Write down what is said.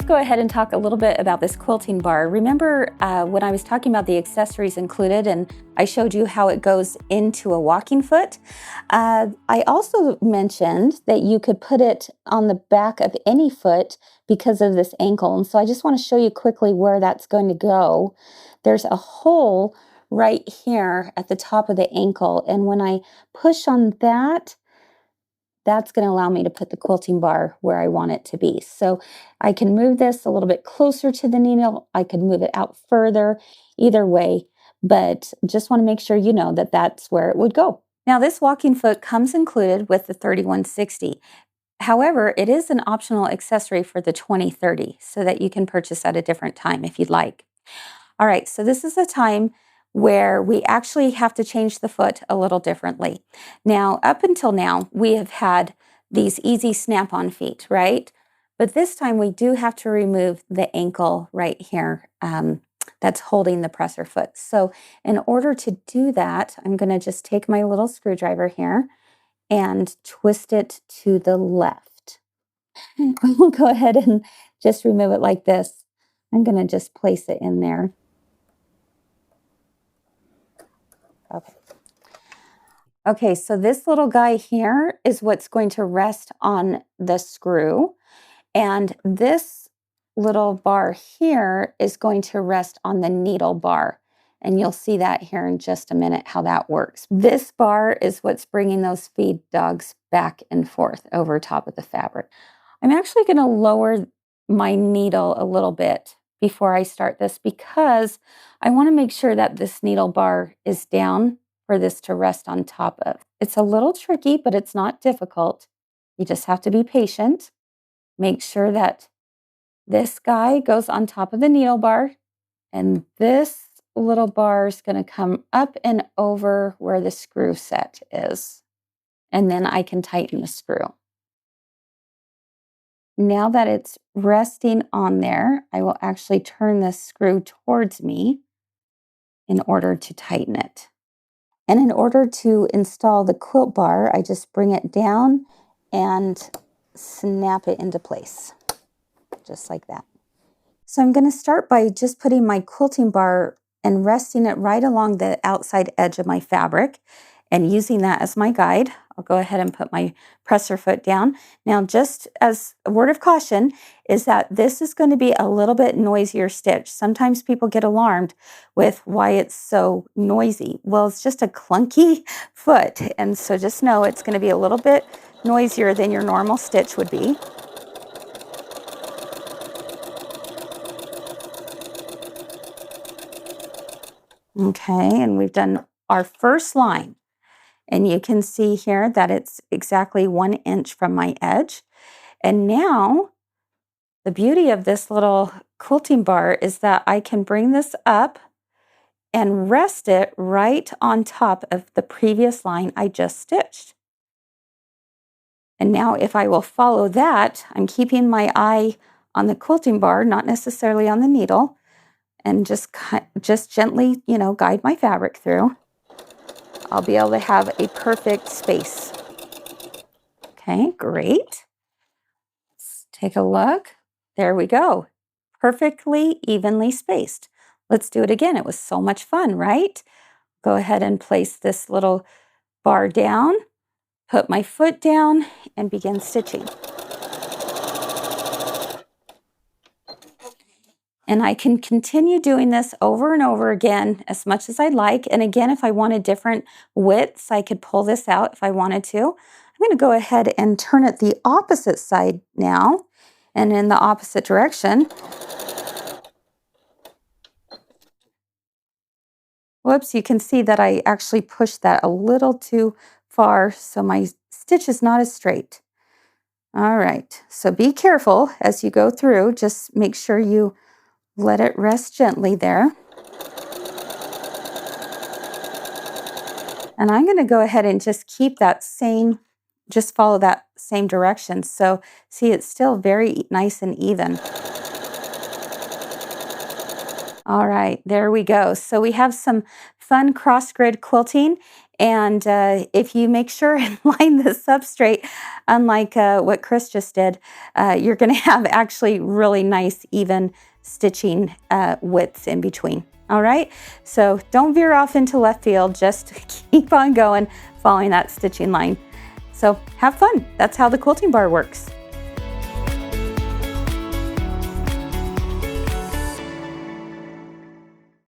go ahead and talk a little bit about this quilting bar. Remember when I was talking about the accessories included and I showed you how it goes into a walking foot? I also mentioned that you could put it on the back of any foot because of this ankle. And so I just want to show you quickly where that's going to go. There's a hole right here at the top of the ankle. And when I push on that, that's going to allow me to put the quilting bar where I want it to be. So I can move this a little bit closer to the needle. I could move it out further, either way, but just want to make sure you know that that's where it would go. Now this walking foot comes included with the 3160. However, it is an optional accessory for the 2030 so that you can purchase at a different time if you'd like. All right, so this is a time where we actually have to change the foot a little differently. Now, up until now, we have had these easy snap-on feet, right? But this time we do have to remove the ankle right here that's holding the presser foot. So in order to do that, I'm gonna just take my little screwdriver here and twist it to the left. We'll go ahead and just remove it like this. I'm gonna just place it in there. Okay, so this little guy here is what's going to rest on the screw. And this little bar here is going to rest on the needle bar. And you'll see that here in just a minute, how that works. This bar is what's bringing those feed dogs back and forth over top of the fabric. I'm actually going to lower my needle a little bit before I start this because I want to make sure that this needle bar is down for this to rest on top of. It's a little tricky, but it's not difficult. You just have to be patient. Make sure that this guy goes on top of the needle bar, and this little bar is going to come up and over where the screw set is. And then I can tighten the screw. Now that it's resting on there, I will actually turn this screw towards me in order to tighten it. And in order to install the quilt bar, I just bring it down and snap it into place, just like that. So I'm going to start by just putting my quilting bar and resting it right along the outside edge of my fabric and using that as my guide. I'll go ahead and put my presser foot down. Now, just as a word of caution, is that this is going to be a little bit noisier stitch. Sometimes people get alarmed with why it's so noisy. Well, it's just a clunky foot. And so just know it's going to be a little bit noisier than your normal stitch would be. Okay, and we've done our first line. And you can see here that it's exactly 1 inch from my edge. And now the beauty of this little quilting bar is that I can bring this up and rest it right on top of the previous line I just stitched. And now if I will follow that, I'm keeping my eye on the quilting bar, not necessarily on the needle, and just gently, guide my fabric through. I'll be able to have a perfect space. Okay, great. Let's take a look. There we go. Perfectly evenly spaced. Let's do it again. It was so much fun, right? Go ahead and place this little bar down, put my foot down, and begin stitching. And I can continue doing this over and over again as much as I'd like. And again, if I wanted different widths, I could pull this out if I wanted to. I'm going to go ahead and turn it the opposite side now and in the opposite direction. Whoops, you can see that I actually pushed that a little too far, so my stitch is not as straight. All right, so be careful as you go through. Just make sure you let it rest gently there. And I'm going to go ahead and just keep that same, just follow that same direction. So see, it's still very nice and even. All right, there we go. So we have some fun cross-grid quilting, And if you make sure and line this up straight, unlike what Kris just did, you're going to have actually really nice, even stitching widths in between. All right, so don't veer off into left field, just keep on going, following that stitching line. So have fun. That's how the quilting bar works.